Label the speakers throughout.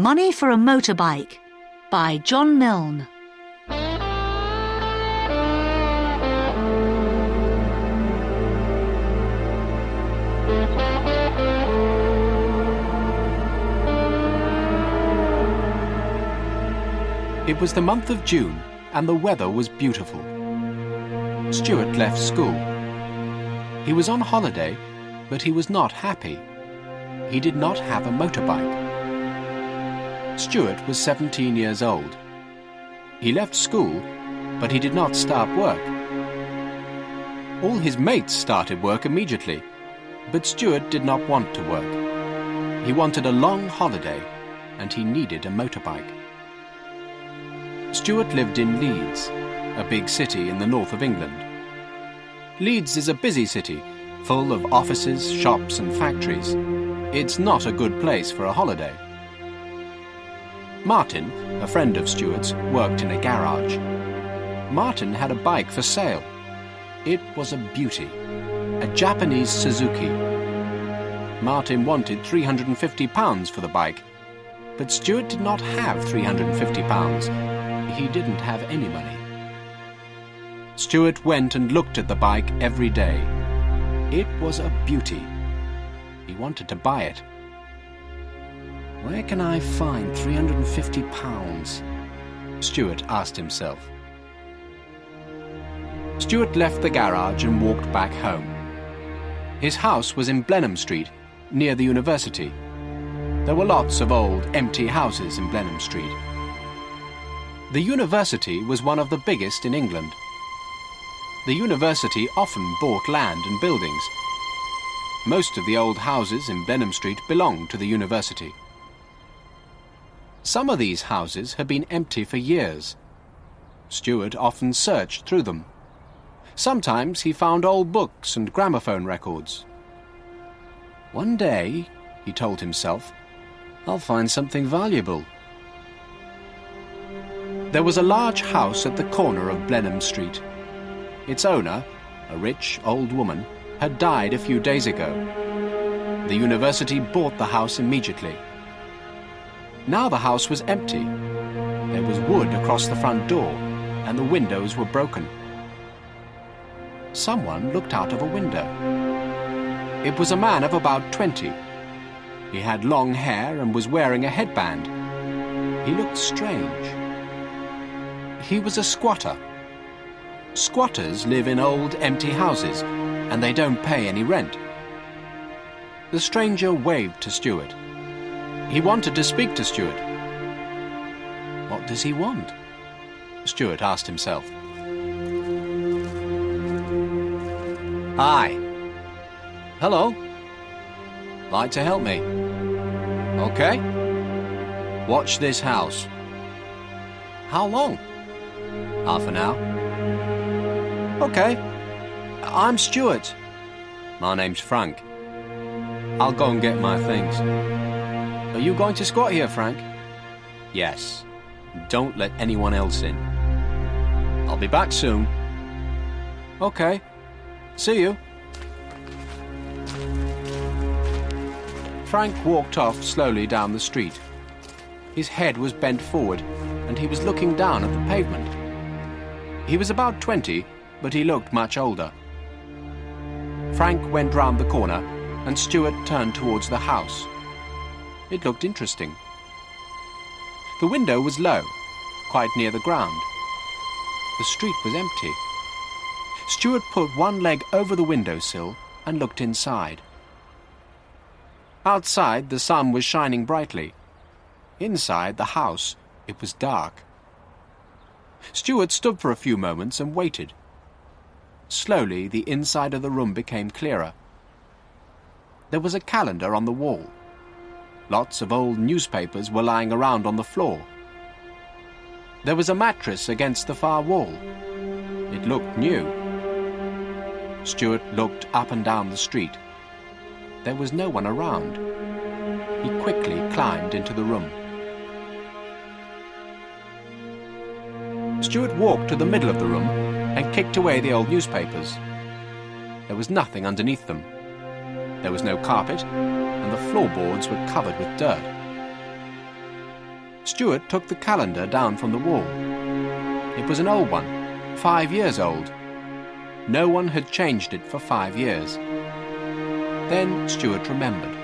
Speaker 1: Money for a Motorbike by John Milne.
Speaker 2: It was the month of June, and the weather was beautiful. Stuart left school. He was on holiday, but he was not happy. He did not have a motorbike. Stuart was 17 years old. He left school, but he did not start work. All his mates started work immediately, but Stuart did not want to work. He wanted a long holiday, and he needed a motorbike. Stuart lived in Leeds, a big city in the north of England. Leeds is a busy city, full of offices, shops and factories. It's not a good place for a holiday. Martin, a friend of Stuart's, worked in a garage. Martin had a bike for sale. It was a beauty, a Japanese Suzuki. Martin wanted £350 for the bike, but Stuart did not have £350. He didn't have any money. Stuart went and looked at the bike every day. It was a beauty. He wanted to buy it. Where can I find £350? Stuart asked himself. Stuart left the garage and walked back home. His house was in Blenheim Street, near the university. There were lots of old, empty houses in Blenheim Street. The university was one of the biggest in England. The university often bought land and buildings. Most of the old houses in Blenheim Street belonged to the university. Some of these houses had been empty for years. Stuart often searched through them. Sometimes he found old books and gramophone records. One day, he told himself, I'll find something valuable. There was a large house at the corner of Blenheim Street. Its owner, a rich old woman, had died a few days ago. The university bought the house immediately. Now the house was empty. There was wood across the front door, and the windows were broken. Someone looked out of a window. It was a man of about 20. He had long hair and was wearing a headband. He looked strange. He was a squatter. Squatters live in old, empty houses, and they don't pay any rent. The stranger waved to Stuart. He wanted to speak to Stuart. What does he want? Stuart asked himself. Hi. Hello. Like to help me? Okay. Watch this house. How long? Half an hour. Okay. I'm Stuart. My name's Frank. I'll go and get my things. Are you going to squat here, Frank? Yes. Don't let anyone else in. I'll be back soon. Okay. See you. Frank walked off slowly down the street. His head was bent forward, and he was looking down at the pavement. He was about 20, but he looked much older. Frank went round the corner, and Stuart turned towards the house. It looked interesting. The window was low, quite near the ground. The street was empty. Stuart put one leg over the windowsill and looked inside. Outside, the sun was shining brightly. Inside the house, it was dark. Stuart stood for a few moments and waited. Slowly, the inside of the room became clearer. There was a calendar on the wall. Lots of old newspapers were lying around on the floor. There was a mattress against the far wall. It looked new. Stuart looked up and down the street. There was no one around. He quickly climbed into the room. Stuart walked to the middle of the room and kicked away the old newspapers. There was nothing underneath them. There was no carpet, and the floorboards were covered with dirt. Stuart took the calendar down from the wall. It was an old one, 5 years old. No one had changed it for 5 years. Then Stuart remembered.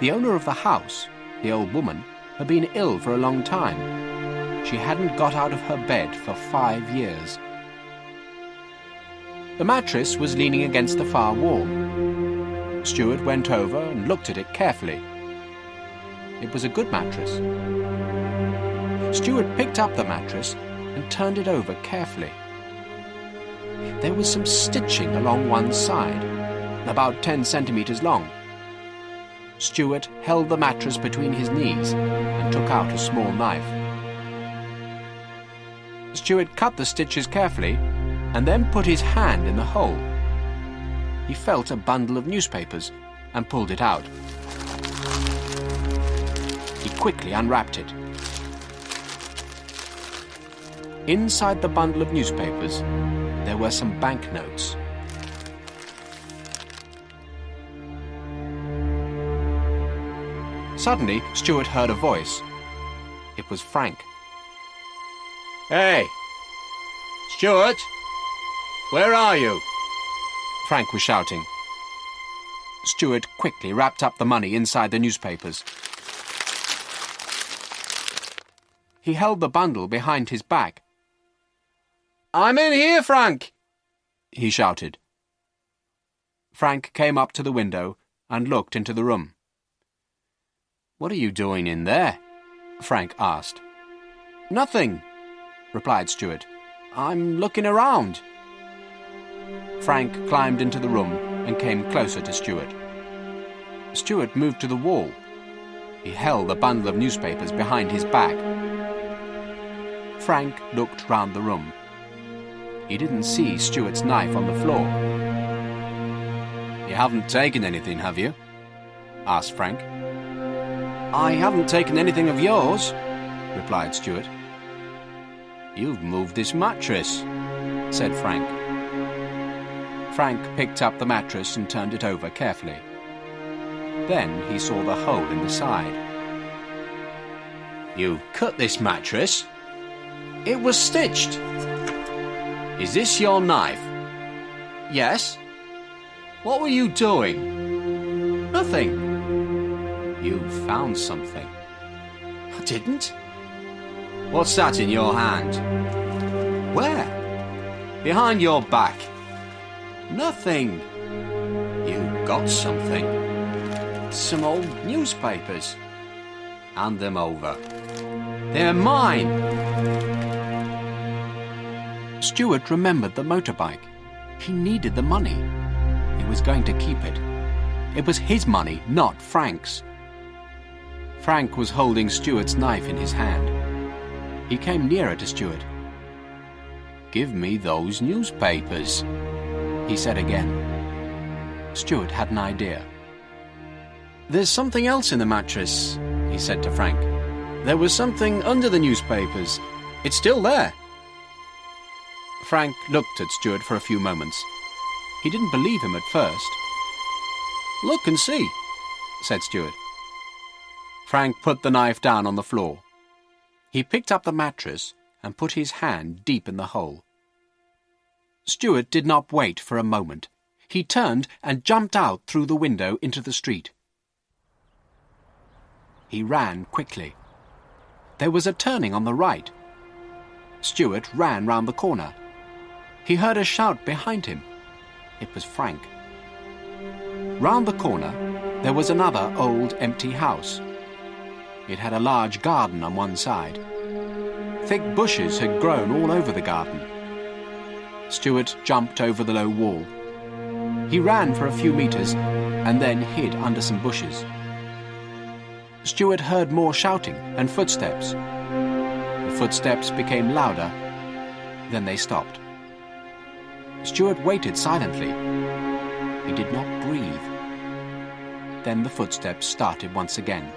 Speaker 2: The owner of the house, the old woman, had been ill for a long time. She hadn't got out of her bed for 5 years. The mattress was leaning against the far wall. Stuart went over and looked at it carefully. It was a good mattress. Stuart picked up the mattress and turned it over carefully. There was some stitching along one side, about 10 centimeters long. Stuart held the mattress between his knees and took out a small knife. Stuart cut the stitches carefully and then put his hand in the hole. He felt a bundle of newspapers and pulled it out. He quickly unwrapped it. Inside the bundle of newspapers, there were some banknotes. Suddenly, Stuart heard a voice. It was Frank.
Speaker 3: Hey! Stuart! Where are you?
Speaker 2: Frank was shouting. Stuart quickly wrapped up the money inside the newspapers. He held the bundle behind his back.
Speaker 3: I'm in here, Frank!
Speaker 2: He shouted. Frank came up to the window and looked into the room.
Speaker 3: What are you doing in there?
Speaker 2: Frank asked.
Speaker 3: Nothing,
Speaker 2: replied Stuart.
Speaker 3: I'm looking around.
Speaker 2: Frank climbed into the room and came closer to Stuart. Stuart moved to the wall. He held the bundle of newspapers behind his back. Frank looked round the room. He didn't see Stuart's knife on the floor.
Speaker 3: You haven't taken anything, have you?
Speaker 2: asked Frank.
Speaker 3: I haven't taken anything of yours,
Speaker 2: replied Stuart.
Speaker 3: You've moved this mattress,
Speaker 2: said Frank. Frank picked up the mattress and turned it over carefully. Then he saw the hole in the side.
Speaker 3: You cut this mattress? It was stitched. Is this your knife?
Speaker 2: Yes.
Speaker 3: What were you doing?
Speaker 2: Nothing.
Speaker 3: You found something. I didn't. What's that in your hand?
Speaker 2: Where?
Speaker 3: Behind your back.
Speaker 2: Nothing.
Speaker 3: You got something.
Speaker 2: Some old newspapers.
Speaker 3: Hand them over. They're mine.
Speaker 2: Stuart remembered the motorbike. He needed the money. He was going to keep it. It was his money, not Frank's. Frank was holding Stuart's knife in his hand. He came nearer to Stuart.
Speaker 3: Give me those newspapers,
Speaker 2: he said again. Stuart had an idea. There's something else in the mattress, he said to Frank. There was something under the newspapers. It's still there. Frank looked at Stuart for a few moments. He didn't believe him at first. Look and see, said Stuart. Frank put the knife down on the floor. He picked up the mattress and put his hand deep in the hole. Stuart did not wait for a moment. He turned and jumped out through the window into the street. He ran quickly. There was a turning on the right. Stuart ran round the corner. He heard a shout behind him. It was Frank. Round the corner, there was another old empty house. It had a large garden on one side. Thick bushes had grown all over the garden. Stuart jumped over the low wall. He ran for a few meters and then hid under some bushes. Stuart heard more shouting and footsteps. The footsteps became louder, then they stopped. Stuart waited silently. He did not breathe. Then the footsteps started once again.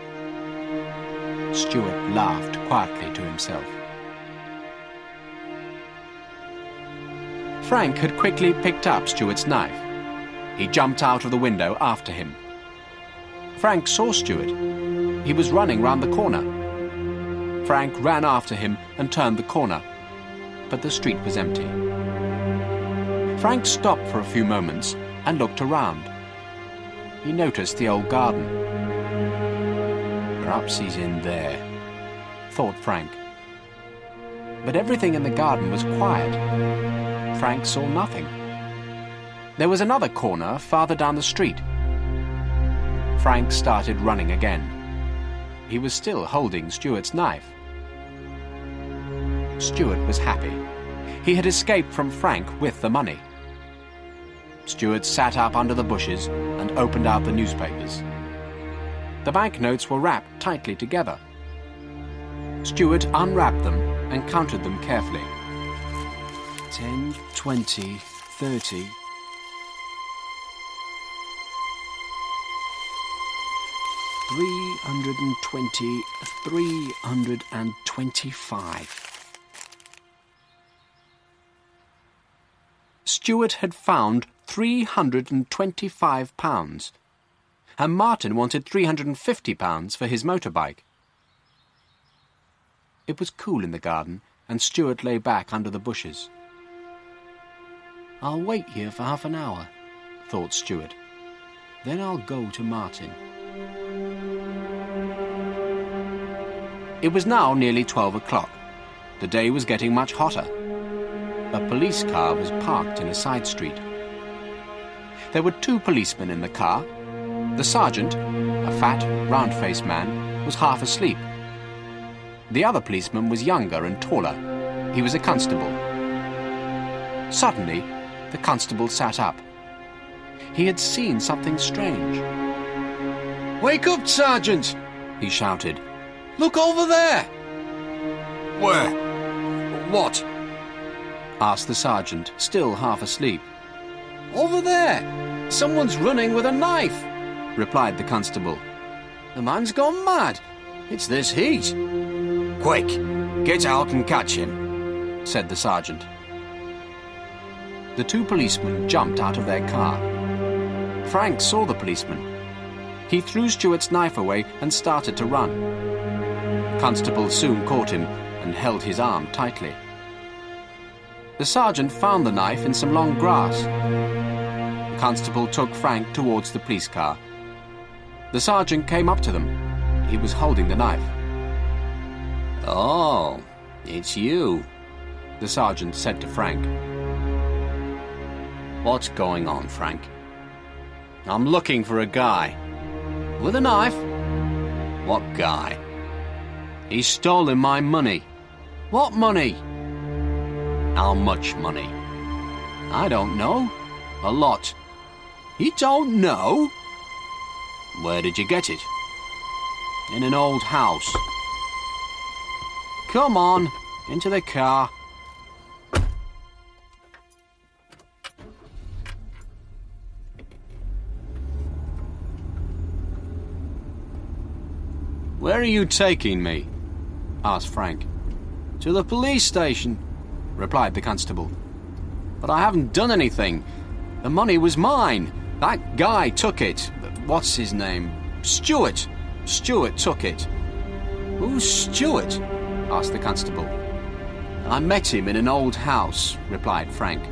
Speaker 2: Stuart laughed quietly to himself. Frank had quickly picked up Stuart's knife. He jumped out of the window after him. Frank saw Stuart. He was running round the corner. Frank ran after him and turned the corner, but the street was empty. Frank stopped for a few moments and looked around. He noticed the old garden. Perhaps he's in there, thought Frank. But everything in the garden was quiet. Frank saw nothing. There was another corner farther down the street. Frank started running again. He was still holding Stuart's knife. Stuart was happy. He had escaped from Frank with the money. Stuart sat up under the bushes and opened out the newspapers. The banknotes were wrapped tightly together. Stuart unwrapped them and counted them carefully. 10, 20, 30... 320, 325. Stuart had found £325, and Martin wanted £350 for his motorbike. It was cool in the garden, and Stuart lay back under the bushes. "I'll wait here for half an hour," thought Stuart. "Then I'll go to Martin." It was now nearly 12 o'clock. The day was getting much hotter. A police car was parked in a side street. There were 2 policemen in the car. The sergeant, a fat, round-faced man, was half asleep. The other policeman was younger and taller. He was a constable. Suddenly, the constable sat up. He had seen something strange. "Wake up, Sergeant!" he shouted. "Look over there!"
Speaker 3: Where? What?
Speaker 2: asked the sergeant, still half asleep. "Over there! Someone's running with a knife," replied the constable. "The man's gone mad. It's this heat."
Speaker 3: Quick, get out and catch him,
Speaker 2: said the sergeant. The 2 policemen jumped out of their car. Frank saw the policeman. He threw Stuart's knife away and started to run. The constable soon caught him and held his arm tightly. The sergeant found the knife in some long grass. The constable took Frank towards the police car. The sergeant came up to them. He was holding the knife.
Speaker 3: "Oh, it's you,"
Speaker 2: the sergeant said to Frank.
Speaker 3: "What's going on, Frank?"
Speaker 2: "I'm looking for a guy." "With a knife?"
Speaker 3: "What guy?"
Speaker 2: "He's stolen my money." "What money?"
Speaker 3: "How much money?"
Speaker 2: "I don't know. A lot."
Speaker 3: "You don't know?"
Speaker 2: "Where did you get it?" "In an old house." "Come on, into the car." "Where are you taking me?" asked Frank. "To the police station," replied the constable. "But I haven't done anything. The money was mine. That guy took it. What's his name? Stuart. Stuart took it." "Who's Stuart?" asked the constable. "I met him in an old house," replied Frank.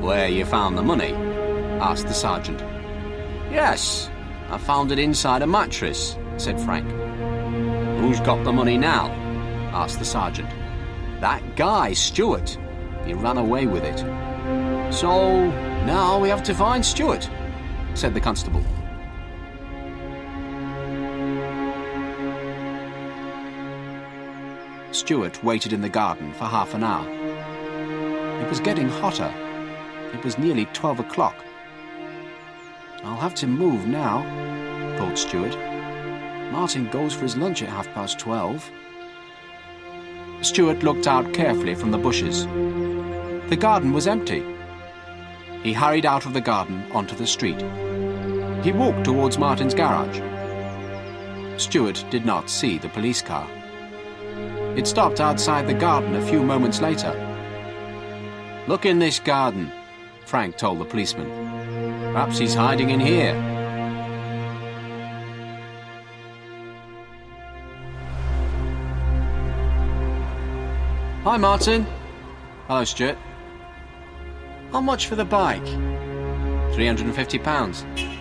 Speaker 3: "Where you found the money?"
Speaker 2: asked the sergeant. "Yes, I found it inside a mattress," said Frank.
Speaker 3: "Who's got the money now?"
Speaker 2: asked the sergeant. "That guy, Stuart. He ran away with it." "So now we have to find Stuart," said the constable. Stuart waited in the garden for half an hour. It was getting hotter. It was nearly 12 o'clock. "I'll have to move now," thought Stuart. "Martin goes for his lunch at 12:30. Stuart looked out carefully from the bushes. The garden was empty. He hurried out of the garden onto the street. He walked towards Martin's garage. Stuart did not see the police car. It stopped outside the garden a few moments later. "Look in this garden," Frank told the policeman. "Perhaps he's hiding in here."
Speaker 3: Hi, Martin.
Speaker 2: Hello, Stuart.
Speaker 3: How much for the bike?
Speaker 2: £350.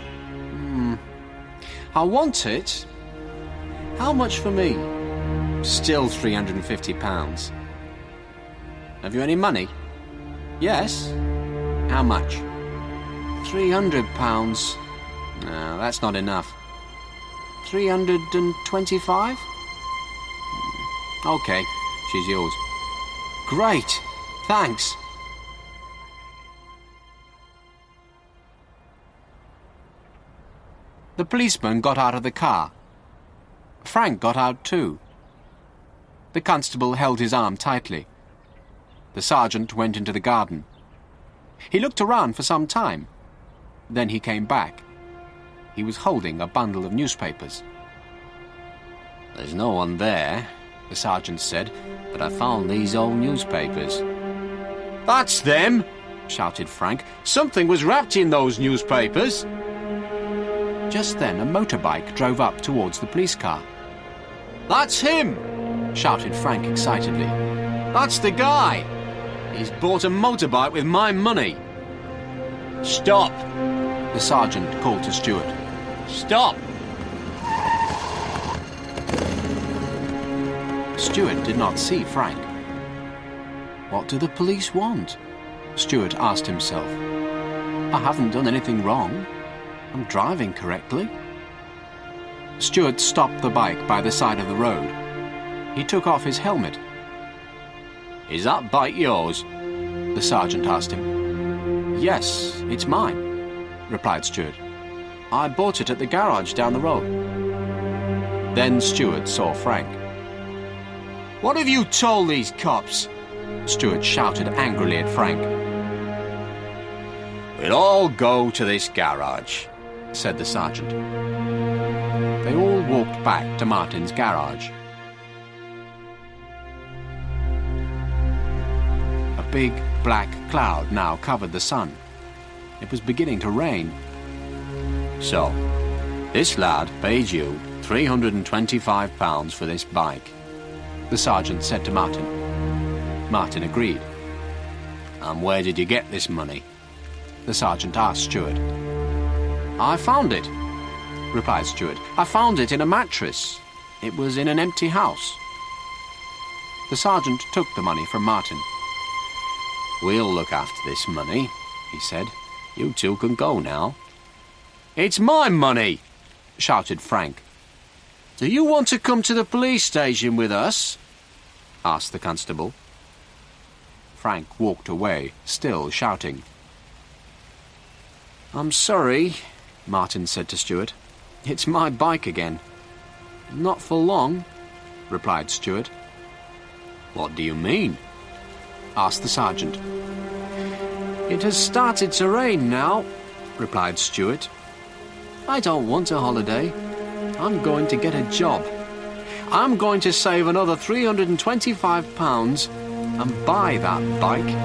Speaker 3: I want it. How much for me?
Speaker 2: Still £350. Have you any money?
Speaker 3: Yes.
Speaker 2: How much?
Speaker 3: £300.
Speaker 2: No, that's not enough. 325? Okay, she's yours.
Speaker 3: Great. Thanks.
Speaker 2: The policeman got out of the car. Frank got out too. The constable held his arm tightly. The sergeant went into the garden. He looked around for some time. Then he came back. He was holding a bundle of newspapers.
Speaker 3: There's no one there, the sergeant said, but I found these old newspapers. That's them, shouted Frank. Something was wrapped in those newspapers.
Speaker 2: Just then a motorbike drove up towards the police car.
Speaker 3: That's him, shouted Frank excitedly. That's the guy. He's bought a motorbike with my money. Stop,
Speaker 2: the sergeant called to Stuart.
Speaker 3: Stop.
Speaker 2: Stuart did not see Frank. What do the police want? Stuart asked himself. I haven't done anything wrong. I'm driving correctly. Stuart stopped the bike by the side of the road. He took off his helmet.
Speaker 3: Is that bike yours?
Speaker 2: The sergeant asked him. Yes, it's mine, replied Stuart. I bought it at the garage down the road. Then Stuart saw Frank.
Speaker 3: What have you told these cops?
Speaker 2: Stuart shouted angrily at Frank.
Speaker 3: We'll all go to this garage,
Speaker 2: said the sergeant. They all walked back to Martin's garage. A big black cloud now covered the sun. It was beginning to rain.
Speaker 3: So, this lad paid you £325 for this bike,
Speaker 2: the sergeant said to Martin. Martin agreed.
Speaker 3: And where did you get this money?
Speaker 2: The sergeant asked Stuart.
Speaker 3: I found it,
Speaker 2: replied Stuart.
Speaker 3: I found it in a mattress. It was in an empty house.
Speaker 2: The sergeant took the money from Martin.
Speaker 3: We'll look after this money, he said. You two can go now. It's my money, shouted Frank. Do you want to come to the police station with us? Asked the constable.
Speaker 2: Frank walked away, still shouting.
Speaker 3: I'm sorry, Martin said to Stuart. It's my bike again. Not for long, replied Stuart. What do you mean? Asked the sergeant. It has started to rain now, replied Stuart. I don't want a holiday. I'm going to get a job. I'm going to save another £325 and buy that bike.